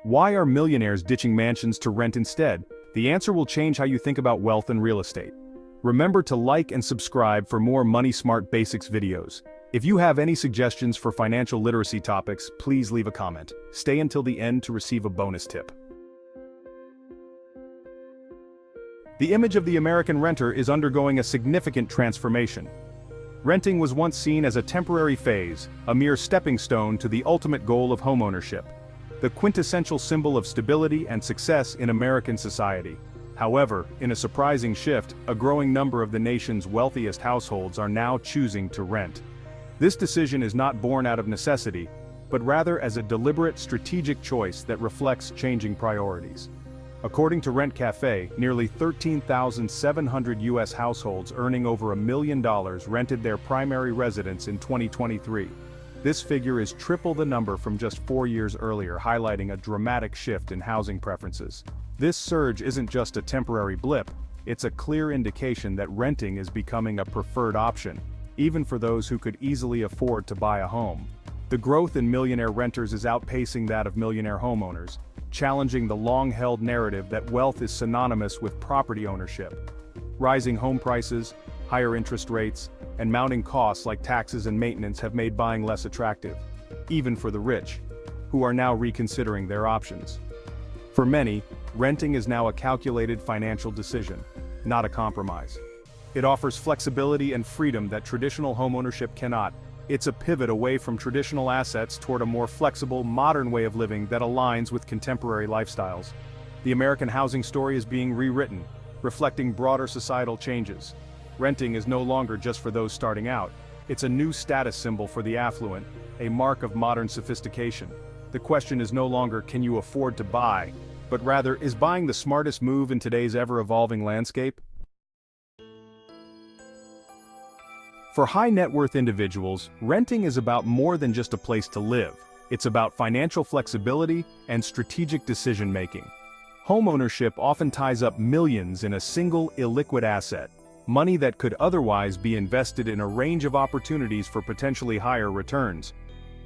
Why are millionaires ditching mansions to rent instead? The answer will change how you think about wealth and real estate. Remember to like and subscribe for more Money Smart Basics videos. If you have any suggestions for financial literacy topics, please leave a comment. Stay until the end to receive a bonus tip. The image of the American renter is undergoing a significant transformation. Renting was once seen as a temporary phase, a mere stepping stone to the ultimate goal of homeownership, the quintessential symbol of stability and success in American society. However, in a surprising shift, a growing number of the nation's wealthiest households are now choosing to rent. This decision is not born out of necessity, but rather as a deliberate strategic choice that reflects changing priorities. According to Rent Cafe, nearly 13,700 U.S. households earning over $1 million rented their primary residence in 2023. This figure is triple the number from just 4 years earlier, highlighting a dramatic shift in housing preferences. This surge isn't just a temporary blip, it's a clear indication that renting is becoming a preferred option, even for those who could easily afford to buy a home. The growth in millionaire renters is outpacing that of millionaire homeowners, challenging the long-held narrative that wealth is synonymous with property ownership. Rising home prices, higher interest rates, and mounting costs like taxes and maintenance have made buying less attractive, even for the rich, who are now reconsidering their options. For many, renting is now a calculated financial decision, not a compromise. It offers flexibility and freedom that traditional homeownership cannot. It's a pivot away from traditional assets toward a more flexible, modern way of living that aligns with contemporary lifestyles. The American housing story is being rewritten, reflecting broader societal changes. Renting is no longer just for those starting out. It's a new status symbol for the affluent, a mark of modern sophistication. The question is no longer, can you afford to buy, but rather, is buying the smartest move in today's ever-evolving landscape? For high-net-worth individuals, renting is about more than just a place to live. It's about financial flexibility and strategic decision-making. Homeownership often ties up millions in a single illiquid asset, money that could otherwise be invested in a range of opportunities for potentially higher returns.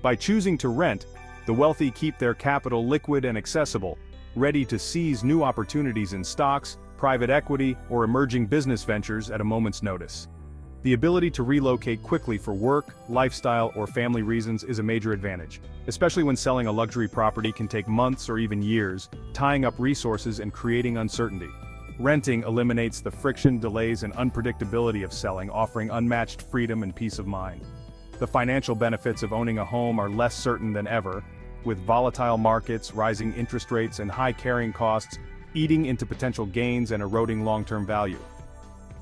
By choosing to rent, the wealthy keep their capital liquid and accessible, ready to seize new opportunities in stocks, private equity, or emerging business ventures at a moment's notice. The ability to relocate quickly for work, lifestyle, or family reasons is a major advantage, especially when selling a luxury property can take months or even years, tying up resources and creating uncertainty. Renting eliminates the friction, delays, and unpredictability of selling, offering unmatched freedom and peace of mind. The financial benefits of owning a home are less certain than ever, with volatile markets, rising interest rates, and high carrying costs eating into potential gains and eroding long-term value.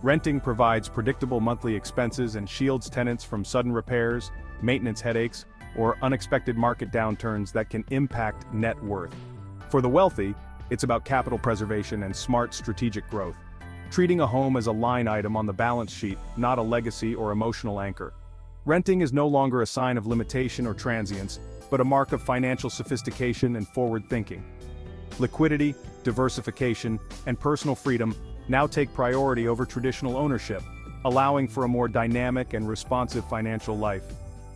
Renting provides predictable monthly expenses and shields tenants from sudden repairs, maintenance headaches, or unexpected market downturns that can impact net worth. For the wealthy, it's about capital preservation and smart strategic growth, treating a home as a line item on the balance sheet, not a legacy or emotional anchor. Renting is no longer a sign of limitation or transience, but a mark of financial sophistication and forward thinking. Liquidity, diversification, and personal freedom now take priority over traditional ownership, allowing for a more dynamic and responsive financial life.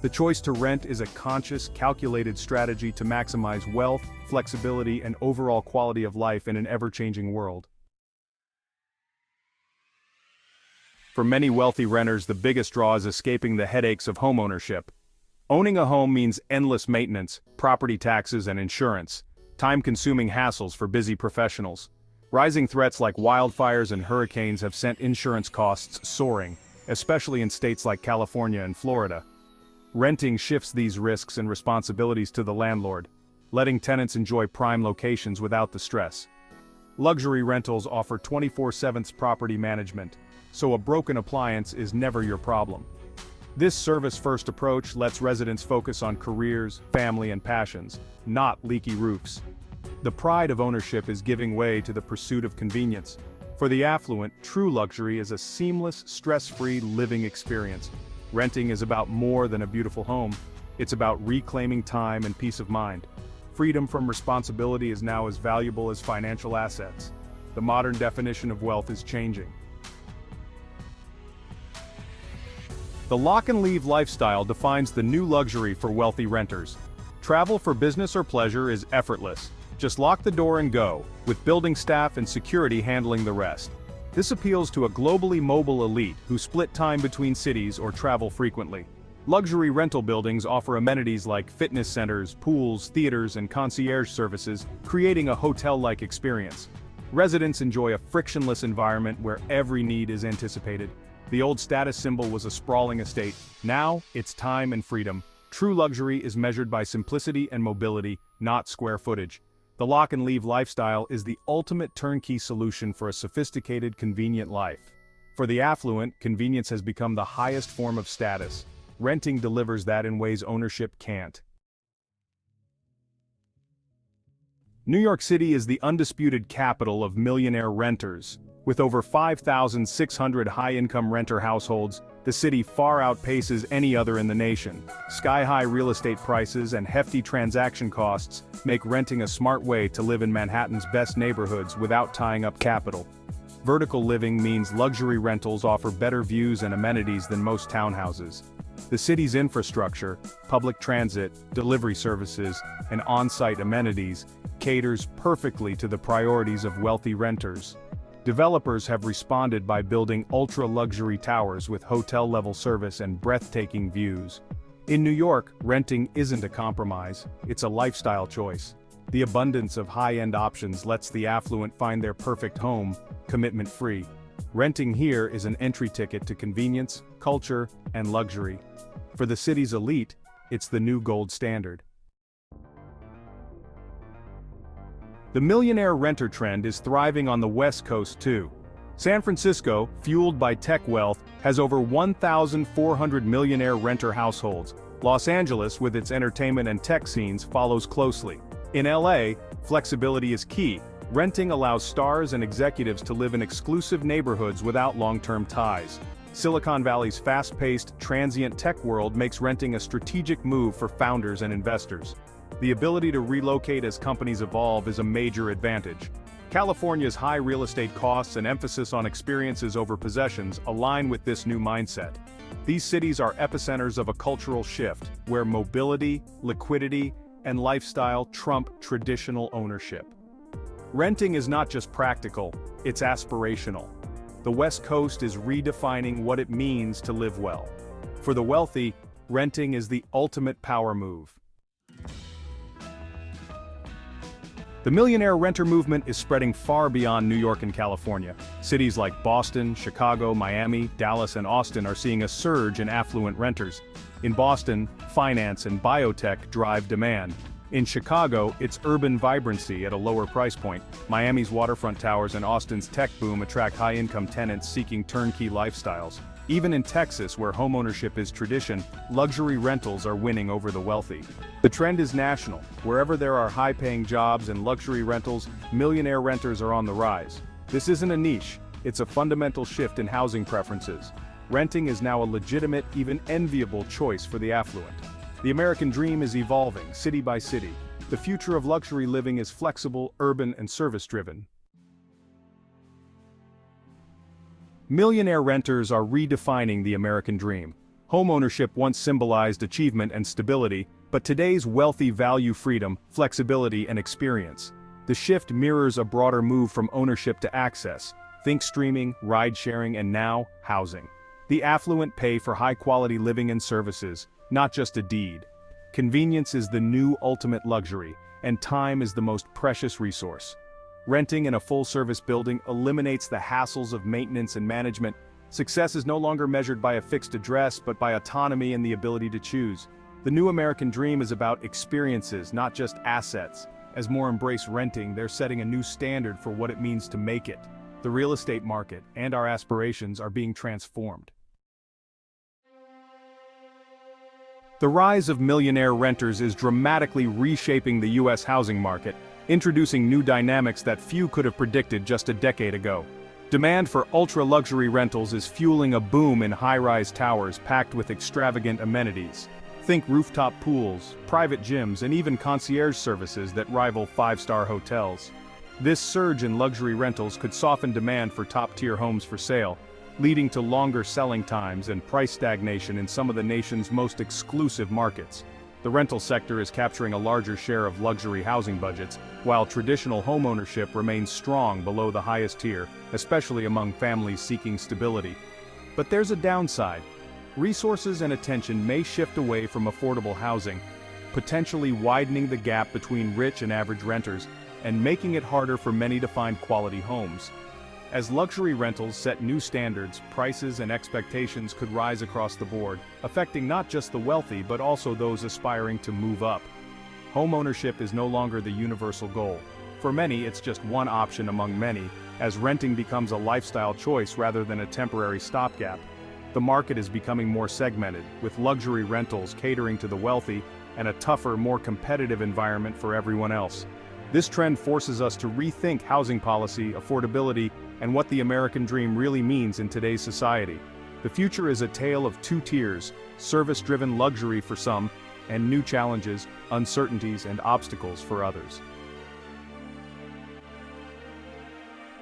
The choice to rent is a conscious, calculated strategy to maximize wealth, flexibility, and overall quality of life in an ever-changing world. For many wealthy renters, the biggest draw is escaping the headaches of homeownership. Owning a home means endless maintenance, property taxes, and insurance, time-consuming hassles for busy professionals. Rising threats like wildfires and hurricanes have sent insurance costs soaring, especially in states like California and Florida. Renting shifts these risks and responsibilities to the landlord, letting tenants enjoy prime locations without the stress. Luxury rentals offer 24/7 property management, so a broken appliance is never your problem. This service-first approach lets residents focus on careers, family, and passions, not leaky roofs. The pride of ownership is giving way to the pursuit of convenience. For the affluent, true luxury is a seamless, stress-free living experience. Renting is about more than a beautiful home. It's about reclaiming time and peace of mind. Freedom from responsibility is now as valuable as financial assets. The modern definition of wealth is changing. The lock-and-leave lifestyle defines the new luxury for wealthy renters. Travel for business or pleasure is effortless. Just lock the door and go, with building staff and security handling the rest. This appeals to a globally mobile elite who split time between cities or travel frequently. Luxury rental buildings offer amenities like fitness centers, pools, theaters, and concierge services, creating a hotel-like experience. Residents enjoy a frictionless environment where every need is anticipated. The old status symbol was a sprawling estate. Now, it's time and freedom. True luxury is measured by simplicity and mobility, not square footage. The lock-and-leave lifestyle is the ultimate turnkey solution for a sophisticated, convenient life. For the affluent, convenience has become the highest form of status. Renting delivers that in ways ownership can't. New York City is the undisputed capital of millionaire renters. With over 5,600 high-income renter households, the city far outpaces any other in the nation. Sky-high real estate prices and hefty transaction costs make renting a smart way to live in Manhattan's best neighborhoods without tying up capital. Vertical living means luxury rentals offer better views and amenities than most townhouses. The city's infrastructure, public transit, delivery services, and on-site amenities caters perfectly to the priorities of wealthy renters. Developers have responded by building ultra-luxury towers with hotel-level service and breathtaking views. In New York, renting isn't a compromise, it's a lifestyle choice. The abundance of high-end options lets the affluent find their perfect home, commitment-free. Renting here is an entry ticket to convenience, culture, and luxury. For the city's elite, it's the new gold standard. The millionaire renter trend is thriving on the West Coast too. San Francisco, fueled by tech wealth, has over 1,400 millionaire renter households. Los Angeles, with its entertainment and tech scenes, follows closely. In LA, flexibility is key. Renting allows stars and executives to live in exclusive neighborhoods without long-term ties. Silicon Valley's fast-paced, transient tech world makes renting a strategic move for founders and investors. The ability to relocate as companies evolve is a major advantage. California's high real estate costs and emphasis on experiences over possessions align with this new mindset. These cities are epicenters of a cultural shift, where mobility, liquidity, and lifestyle trump traditional ownership. Renting is not just practical, it's aspirational. The West Coast is redefining what it means to live well. For the wealthy, renting is the ultimate power move. The millionaire renter movement is spreading far beyond New York and California. Cities like Boston, Chicago, Miami, Dallas, and Austin are seeing a surge in affluent renters. In Boston, finance and biotech drive demand. In Chicago, it's urban vibrancy at a lower price point. Miami's waterfront towers and Austin's tech boom attract high-income tenants seeking turnkey lifestyles. Even in Texas, where homeownership is tradition, luxury rentals are winning over the wealthy. The trend is national. Wherever there are high-paying jobs and luxury rentals, millionaire renters are on the rise. This isn't a niche, it's a fundamental shift in housing preferences. Renting is now a legitimate, even enviable choice for the affluent. The American dream is evolving, city by city. The future of luxury living is flexible, urban, and service-driven. Millionaire renters are redefining the American dream. Homeownership once symbolized achievement and stability, but today's wealthy value freedom, flexibility, and experience. The shift mirrors a broader move from ownership to access. Think streaming, ride-sharing, and now, housing. The affluent pay for high-quality living and services, not just a deed. Convenience is the new ultimate luxury, and time is the most precious resource. Renting in a full-service building eliminates the hassles of maintenance and management. Success is no longer measured by a fixed address, but by autonomy and the ability to choose. The new American dream is about experiences, not just assets. As more embrace renting, they're setting a new standard for what it means to make it. The real estate market and our aspirations are being transformed. The rise of millionaire renters is dramatically reshaping the U.S. housing market, introducing new dynamics that few could have predicted just a decade ago. Demand for ultra-luxury rentals is fueling a boom in high-rise towers packed with extravagant amenities. Think rooftop pools, private gyms, and even concierge services that rival five-star hotels. This surge in luxury rentals could soften demand for top-tier homes for sale, leading to longer selling times and price stagnation in some of the nation's most exclusive markets. The rental sector is capturing a larger share of luxury housing budgets, while traditional homeownership remains strong below the highest tier, especially among families seeking stability. But there's a downside. Resources and attention may shift away from affordable housing, potentially widening the gap between rich and average renters, and making it harder for many to find quality homes. As luxury rentals set new standards, prices and expectations could rise across the board, affecting not just the wealthy but also those aspiring to move up. Homeownership is no longer the universal goal. For many, it's just one option among many, as renting becomes a lifestyle choice rather than a temporary stopgap. The market is becoming more segmented, with luxury rentals catering to the wealthy and a tougher, more competitive environment for everyone else. This trend forces us to rethink housing policy, affordability, and what the American dream really means in today's society. The future is a tale of two tiers: service-driven luxury for some, and new challenges, uncertainties, and obstacles for others.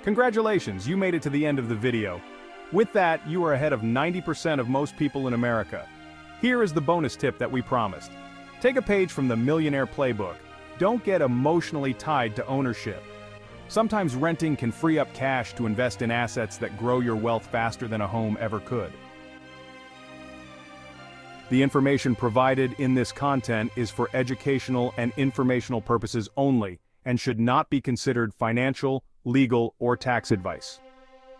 Congratulations, you made it to the end of the video. With that, you are ahead of 90% of most people in America. Here is the bonus tip that we promised. Take a page from the Millionaire Playbook. Don't get emotionally tied to ownership. Sometimes renting can free up cash to invest in assets that grow your wealth faster than a home ever could. The information provided in this content is for educational and informational purposes only, and should not be considered financial, legal, or tax advice.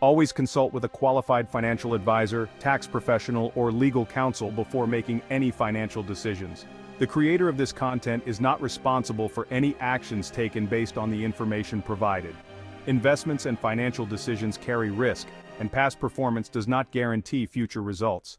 Always consult with a qualified financial advisor, tax professional, or legal counsel before making any financial decisions. The creator of this content is not responsible for any actions taken based on the information provided. Investments and financial decisions carry risk, and past performance does not guarantee future results.